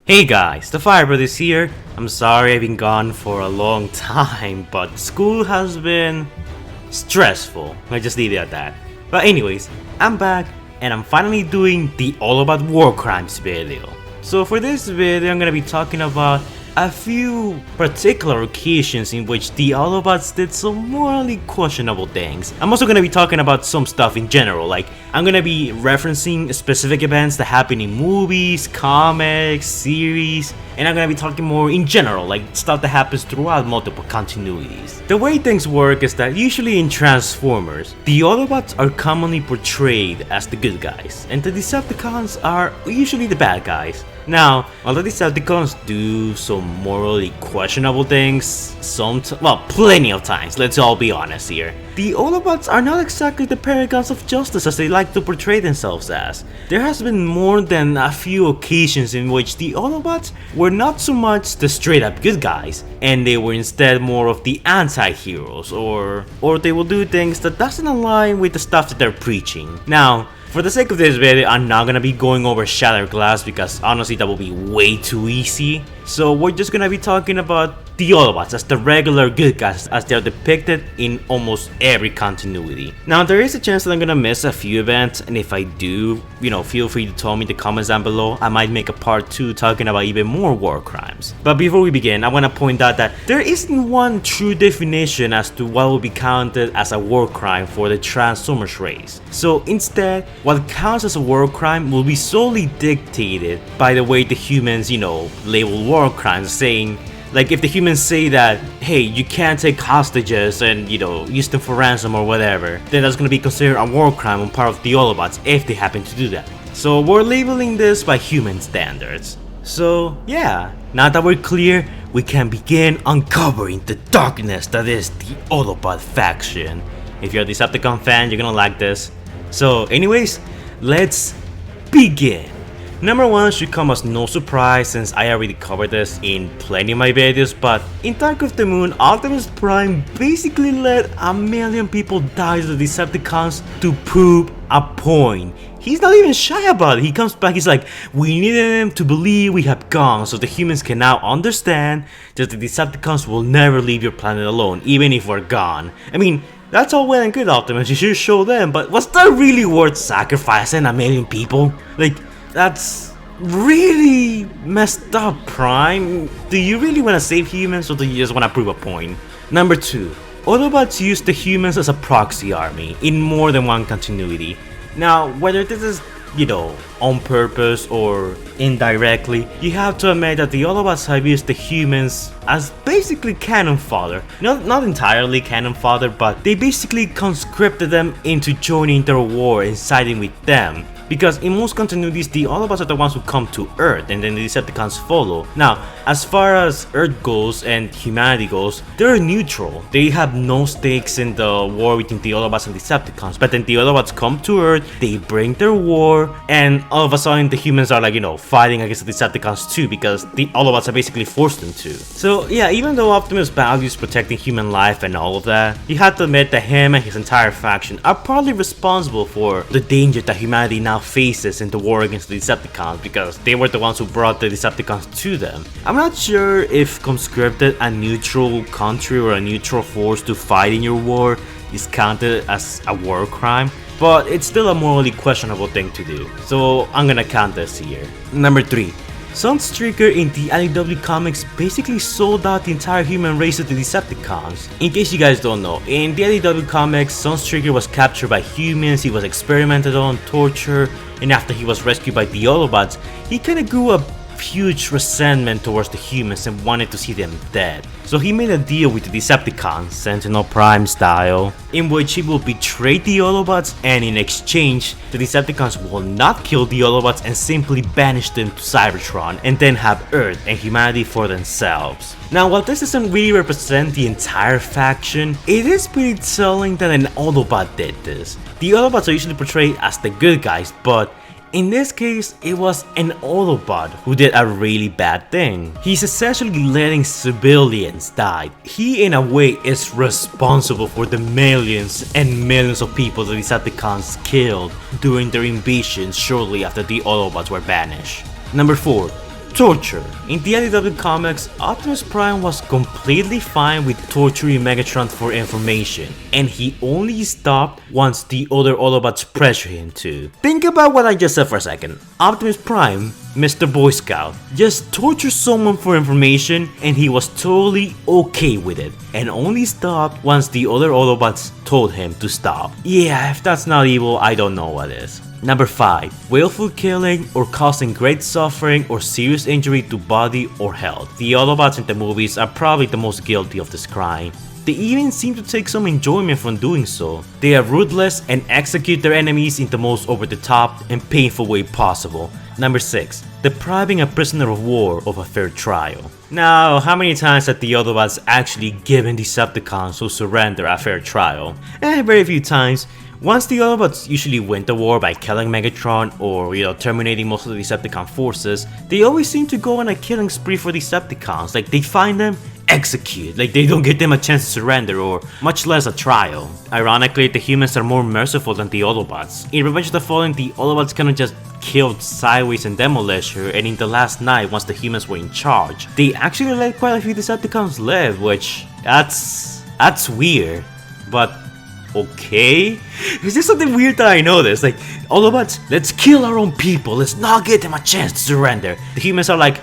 Hey guys, the Fire Brothers here. I'm sorry I've been gone for a long time, but school has been stressful. I just leave it at that. But anyways, I'm back and I'm finally doing the All About War Crimes video. So for this video, I'm gonna be talking about a few particular occasions in which the Autobots did some morally questionable things. I'm also gonna be talking about some stuff in general, like I'm gonna be referencing specific events that happen in movies, comics, series, and I'm gonna be talking more in general, like stuff that happens throughout multiple continuities. The way things work is that usually in Transformers, the Autobots are commonly portrayed as the good guys, and the Decepticons are usually the bad guys. Now, while the Decepticons do some morally questionable things, plenty of times, let's all be honest here, the Autobots are not exactly the paragons of justice as they like to portray themselves as. There has been more than a few occasions in which the Autobots were not so much the straight up good guys, and they were instead more of the anti-heroes, or they will do things that doesn't align with the stuff that they're preaching. Now, for the sake of this video, I'm not gonna be going over Shattered Glass because honestly that will be way too easy. So we're just gonna be talking about the Autobots as the regular good guys as they're depicted in almost every continuity. Now there is a chance that I'm gonna miss a few events, and if I do, feel free to tell me in the comments down below. I might make a part 2 talking about even more war crimes. But before we begin, I wanna point out that there isn't one true definition as to what will be counted as a war crime for the Transformers race. So instead, what counts as a war crime will be solely dictated by the way the humans, label war crimes, saying, like if the humans say that, hey, you can't take hostages and, use them for ransom or whatever, then that's gonna be considered a war crime on part of the Autobots if they happen to do that. So we're labeling this by human standards. So yeah, now that we're clear, we can begin uncovering the darkness that is the Autobot faction. If you're a Decepticon fan, you're gonna like this. So anyways, let's begin. Number 1 should come as no surprise since I already covered this in plenty of my videos, but in Dark of the Moon, Optimus Prime basically let 1 million people die to the Decepticons to prove a point. He's not even shy about it. He comes back, he's like, we needed them to believe we have gone so the humans can now understand that the Decepticons will never leave your planet alone, even if we're gone. I mean, that's all well and good, Optimus, you should show them, but was that really worth sacrificing 1 million people? Like, that's really messed up, Prime. Do you really want to save humans or do you just want to prove a point? Number 2. Autobots use the humans as a proxy army in more than one continuity. Now, whether this is, on purpose or indirectly, you have to admit that the Autobots have used the humans as basically cannon fodder. Not entirely cannon fodder, but they basically conscripted them into joining their war and siding with them. Because in most continuities, the Autobots are the ones who come to Earth and then the Decepticons follow. Now, as far as Earth goes and humanity goes, they're neutral. They have no stakes in the war between the Autobots and Decepticons. But then the Autobots come to Earth, they bring their war, and all of a sudden the humans are like, fighting against the Decepticons too because the Autobots are basically forced them to. So yeah, even though Optimus values protecting human life and all of that, you have to admit that him and his entire faction are probably responsible for the danger that humanity now faces in the war against the Decepticons because they were the ones who brought the Decepticons to them. I'm not sure if conscripted a neutral country or a neutral force to fight in your war is counted as a war crime, but it's still a morally questionable thing to do, so I'm gonna count this here. Number 3. Sunstreaker in the IDW comics basically sold out the entire human race to the Decepticons. In case you guys don't know, in the IDW comics, Sunstreaker was captured by humans, he was experimented on, tortured, and after he was rescued by the Autobots, he kinda grew a huge resentment towards the humans and wanted to see them dead. So he made a deal with the Decepticons, Sentinel Prime style, in which he will betray the Autobots, and in exchange, the Decepticons will not kill the Autobots and simply banish them to Cybertron and then have Earth and humanity for themselves. Now, while this doesn't really represent the entire faction, it is pretty telling that an Autobot did this. The Autobots are usually portrayed as the good guys, but in this case, it was an Autobot who did a really bad thing. He's essentially letting civilians die. He in a way is responsible for the millions and millions of people the Decepticons killed during their invasion shortly after the Autobots were banished. Number 4. Torture. In the IDW comics, Optimus Prime was completely fine with torturing Megatron for information, and he only stopped once the other Autobots pressured him to. Think about what I just said for a second. Optimus Prime, Mr. Boy Scout, just tortured someone for information and he was totally okay with it, and only stopped once the other Autobots told him to stop. Yeah, if that's not evil, I don't know what is. Number 5. Willful killing or causing great suffering or serious injury to body or health. The Autobots in the movies are probably the most guilty of this crime. They even seem to take some enjoyment from doing so. They are ruthless and execute their enemies in the most over-the-top and painful way possible. Number 6. Depriving a prisoner of war of a fair trial. Now, how many times have the Autobots actually given Decepticons who surrender a fair trial? Very few times. Once the Autobots usually win the war by killing Megatron or, terminating most of the Decepticon forces, they always seem to go on a killing spree for Decepticons. Like, they find them, execute. Like, they don't give them a chance to surrender or much less a trial. Ironically, the humans are more merciful than the Autobots. In Revenge of the Fallen, the Autobots kinda just killed Sideways and Demolisher, and in the last night, once the humans were in charge, they actually let quite a few Decepticons live, which, that's weird. But okay? Is there something weird that I noticed? Like, Autobots, let's kill our own people, let's not give them a chance to surrender. The humans are like,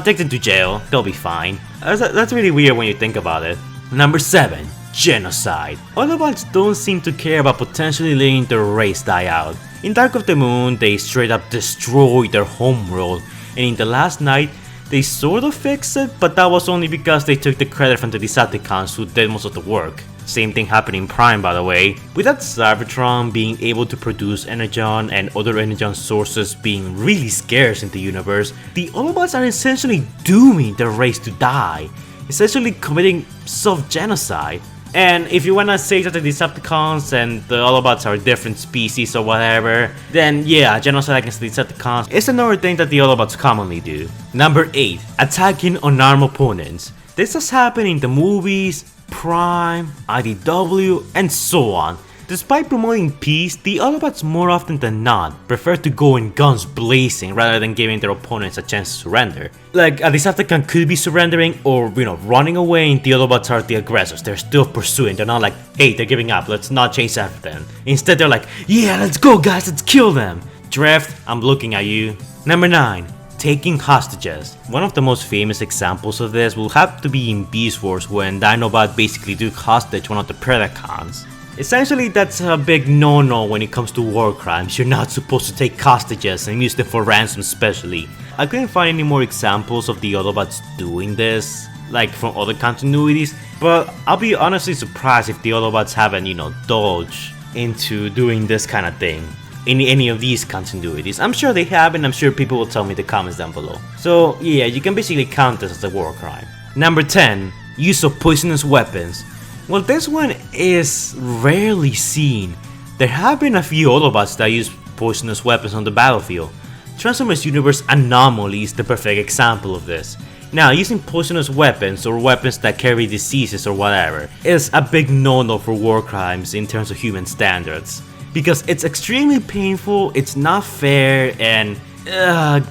take them to jail, they'll be fine. That's really weird when you think about it. Number 7. Genocide. Autobots don't seem to care about potentially letting their race die out. In Dark of the Moon, they straight up destroyed their homeworld, and in the last night, they sort of fixed it, but that was only because they took the credit from the Decepticons who did most of the work. Same thing happened in Prime, by the way. Without Cybertron being able to produce Energon and other Energon sources being really scarce in the universe, the Autobots are essentially dooming their race to die, essentially committing self-genocide. And if you wanna say that the Decepticons and the Autobots are different species or whatever, then yeah, genocide against the Decepticons is another thing that the Autobots commonly do. Number 8. Attacking unarmed opponents. This has happened in the movies, Prime, IDW, and so on. Despite promoting peace, the Autobots more often than not prefer to go in guns blazing rather than giving their opponents a chance to surrender. Like, a Decepticon could be surrendering or, running away, and the Autobots are the aggressors. They're still pursuing. They're not like, hey, they're giving up, let's not chase after them. Instead, they're like, yeah, let's go guys, let's kill them. Drift, I'm looking at you. Number 9. Taking hostages. One of the most famous examples of this will have to be in Beast Wars when Dinobot basically took hostage one of the Predacons. Essentially, that's a big no-no when it comes to war crimes. You're not supposed to take hostages and use them for ransom especially. I couldn't find any more examples of the Autobots doing this, like from other continuities, but I'll be honestly surprised if the Autobots haven't, dodged into doing this kind of thing in any of these continuities. I'm sure they have, and I'm sure people will tell me in the comments down below. So yeah, you can basically count this as a war crime. Number 10. Use of poisonous weapons. Well, this one is rarely seen. There have been a few Autobots that use poisonous weapons on the battlefield. Transformers Universe Anomaly is the perfect example of this. Now, using poisonous weapons or weapons that carry diseases or whatever is a big no-no for war crimes in terms of human standards. Because it's extremely painful, it's not fair, and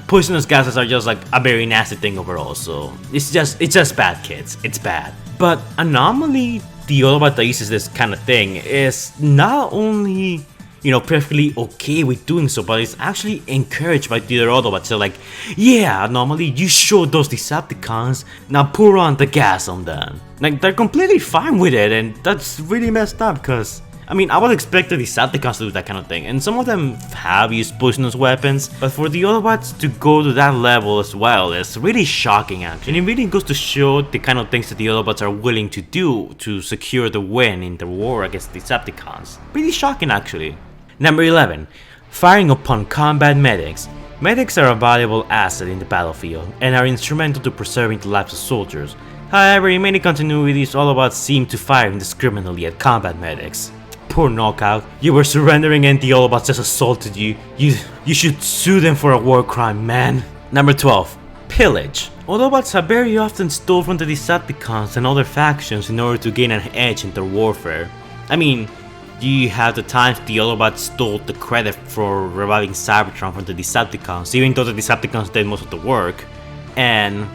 poisonous gases are just like a very nasty thing overall, so it's just bad, kids, it's bad. But Anomaly, the Autobot that uses this kind of thing, is not only, perfectly okay with doing so, but it's actually encouraged by the other Autobots. They're like, yeah, Anomaly, you showed those Decepticons, now pour on the gas on them. Like, they're completely fine with it, and that's really messed up, because I would expect the Decepticons to do that kind of thing, and some of them have used poisonous weapons, but for the Autobots to go to that level as well is really shocking actually. And it really goes to show the kind of things that the Autobots are willing to do to secure the win in the war against the Decepticons. Pretty shocking actually. Number 11. Firing upon combat medics. Medics are a valuable asset in the battlefield, and are instrumental to preserving the lives of soldiers. However, in many continuities, Autobots seem to fire indiscriminately at combat medics. Poor Knockout, you were surrendering and the Autobots just assaulted you. You should sue them for a war crime, man. Number 12. Pillage. Autobots have very often stole from the Decepticons and other factions in order to gain an edge in their warfare. You have the times the Autobots stole the credit for reviving Cybertron from the Decepticons, even though the Decepticons did most of the work. And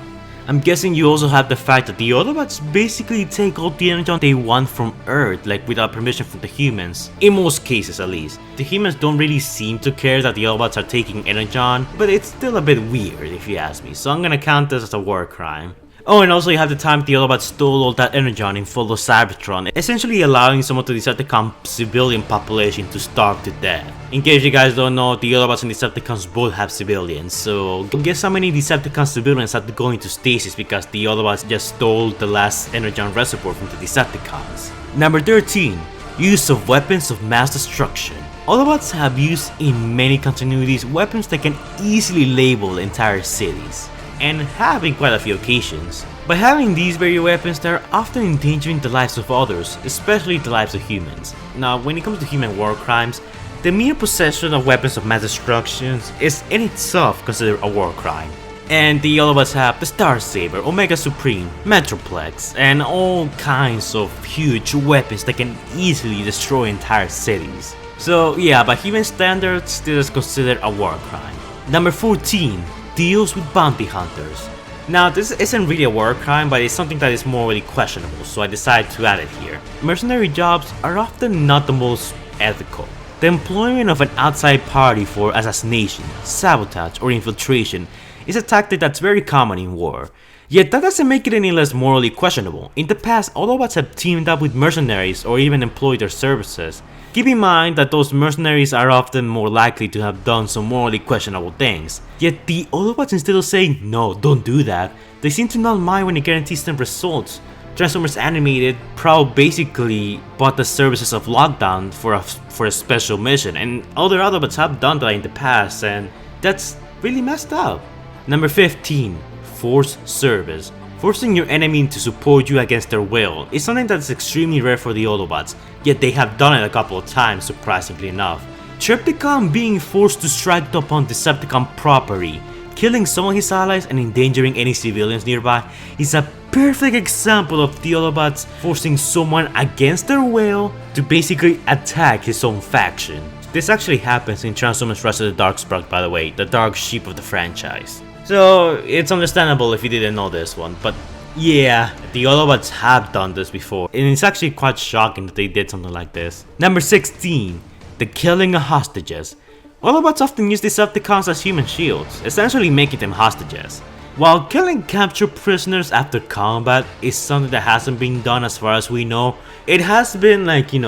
I'm guessing you also have the fact that the Autobots basically take all the energon they want from Earth, like without permission from the humans. In most cases at least. The humans don't really seem to care that the Autobots are taking energon, but it's still a bit weird if you ask me, so I'm gonna count this as a war crime. Oh, and also you have the time the Autobots stole all that energon in full of Cybertron, essentially allowing some of the Decepticon civilian population to starve to death. In case you guys don't know, the Autobots and Decepticons both have civilians, so guess how many Decepticon civilians had to go into stasis because the Autobots just stole the last energon reservoir from the Decepticons. Number 13. Use of weapons of mass destruction. Autobots have used in many continuities weapons that can easily label entire cities, and have in quite a few occasions. By having these very weapons, they are often endangering the lives of others, especially the lives of humans. Now, when it comes to human war crimes, the mere possession of weapons of mass destruction is in itself considered a war crime. And the Autobots have the Star Saber, Omega Supreme, Metroplex, and all kinds of huge weapons that can easily destroy entire cities. So yeah, by human standards, this is considered a war crime. Number 14. Deals with bounty hunters. Now, this isn't really a war crime, but it's something that is morally questionable, so I decided to add it here. Mercenary jobs are often not the most ethical. The employment of an outside party for assassination, sabotage, or infiltration is a tactic that's very common in war. Yet that doesn't make it any less morally questionable. In the past, Autobots have teamed up with mercenaries or even employed their services. Keep in mind that those mercenaries are often more likely to have done some morally questionable things. Yet the Autobots, instead of saying, no, don't do that, they seem to not mind when it guarantees them results. Transformers Animated Proud basically bought the services of Lockdown for a special mission, and other Autobots have done that in the past, and that's really messed up. Number 15. Forced service. Forcing your enemy to support you against their will is something that's extremely rare for the Autobots, yet they have done it a couple of times, surprisingly enough. Decepticon being forced to strike upon Decepticon property, killing some of his allies and endangering any civilians nearby, is a perfect example of the Autobots forcing someone against their will to basically attack his own faction. This actually happens in Transformers Rise of the Darkspark, by the way, the dark sheep of the franchise. So it's understandable if you didn't know this one, but yeah, the Autobots have done this before, and it's actually quite shocking that they did something like this. Number 16. The killing of hostages. Autobots often use Decepticons as human shields, essentially making them hostages. While killing captured prisoners after combat is something that hasn't been done as far as we know, it has been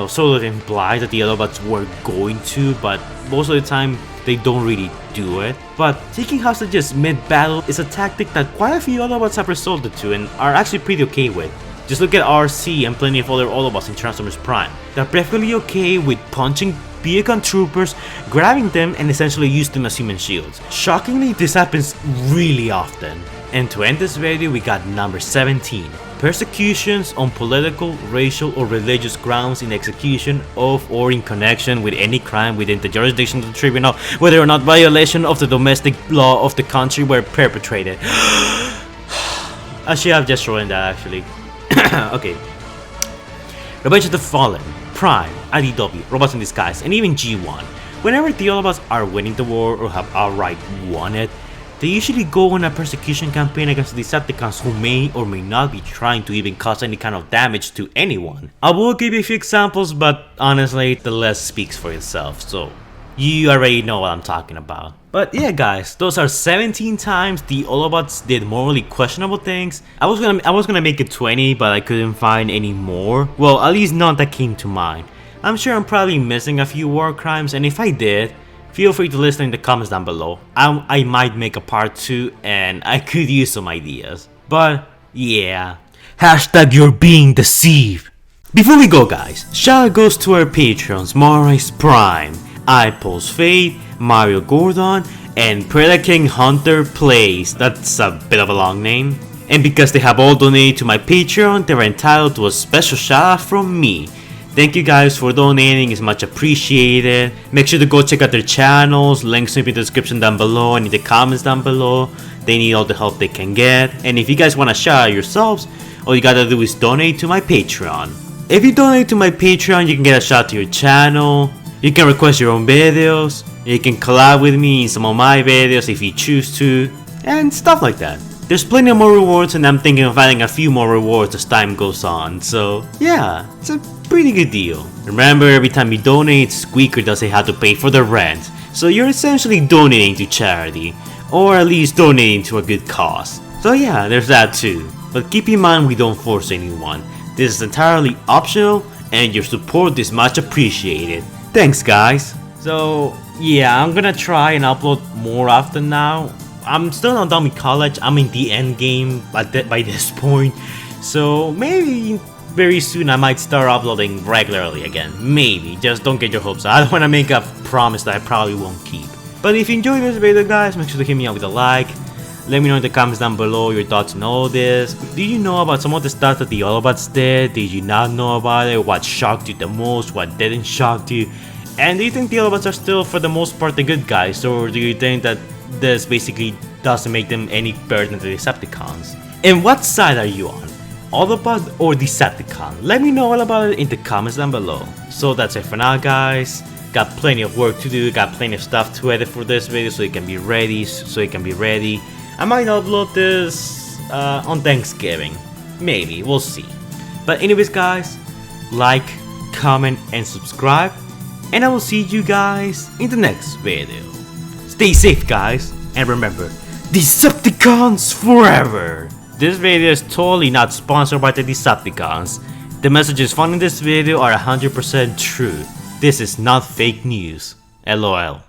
sort of implied that the Autobots were going to, but most of the time they don't really do it. But taking hostages mid-battle is a tactic that quite a few Autobots have resorted to and are actually pretty okay with. Just look at RC and plenty of other Autobots in Transformers Prime. They're perfectly okay with punching Beacon troopers, grabbing them, and essentially use them as human shields. Shockingly, this happens really often. And to end this video, we got number 17. Persecutions on political, racial, or religious grounds in execution of or in connection with any crime within the jurisdiction of the Tribunal, whether or not violation of the domestic law of the country were perpetrated. I should have just written that actually. Okay. Revenge of the Fallen, Prime, IDW, Robots in Disguise, and even G1. Whenever the Autobots are winning the war or have outright won it, they usually go on a persecution campaign against the Decepticons who may or may not be trying to even cause any kind of damage to anyone. I will give you a few examples, but honestly, the list speaks for itself, so you already know what I'm talking about. But yeah guys, those are 17 times the Autobots did morally questionable things. I was gonna make it 20, but I couldn't find any more. Well, at least none that came to mind. I'm sure I'm probably missing a few war crimes, and if I did, feel free to listen in the comments down below. I might make a part 2 and I could use some ideas. But yeah, hashtag you're being deceived. Before we go guys, shout out goes to our patrons Morris Prime, iPulse Fate, Mario Gordon, and Predator King Hunter Plays. That's a bit of a long name. And because they have all donated to my Patreon, they're entitled to a special shout out from me. Thank you guys for donating, it's much appreciated. Make sure to go check out their channels, links in the description down below and in the comments down below. They need all the help they can get. And if you guys want to shout out yourselves, all you gotta do is donate to my Patreon. If you donate to my Patreon, you can get a shout out to your channel. You can request your own videos. You can collab with me in some of my videos if you choose to. And stuff like that. There's plenty of more rewards and I'm thinking of adding a few more rewards as time goes on, so yeah, it's a pretty good deal. Remember, every time you donate, Squeaker doesn't have to pay for the rent, so you're essentially donating to charity, or at least donating to a good cause. So yeah, there's that too. But keep in mind we don't force anyone. This is entirely optional and your support is much appreciated. Thanks guys. So yeah, I'm gonna try and upload more often now. I'm still not done with college, I'm in the end game by this point. So maybe very soon I might start uploading regularly again. Maybe, just don't get your hopes up. I don't want to make a promise that I probably won't keep. But if you enjoyed this video guys, make sure to hit me up with a like. Let me know in the comments down below your thoughts on all this. Did you know about some of the stuff that the Autobots did? Did you not know about it? What shocked you the most? What didn't shock you? And do you think the Autobots are still for the most part the good guys? Or do you think that this basically doesn't make them any better than the Decepticons? And what side are you on? Autobot or Decepticon? Let me know all about it in the comments down below. So that's it for now guys. Got plenty of work to do, got plenty of stuff to edit for this video so it can be ready. I might upload this on Thanksgiving. Maybe, we'll see. But anyways guys, like, comment and subscribe. And I will see you guys in the next video. Stay safe guys, and remember, Decepticons forever! This video is totally not sponsored by the Decepticons. The messages found in this video are 100% true. This is not fake news. LOL.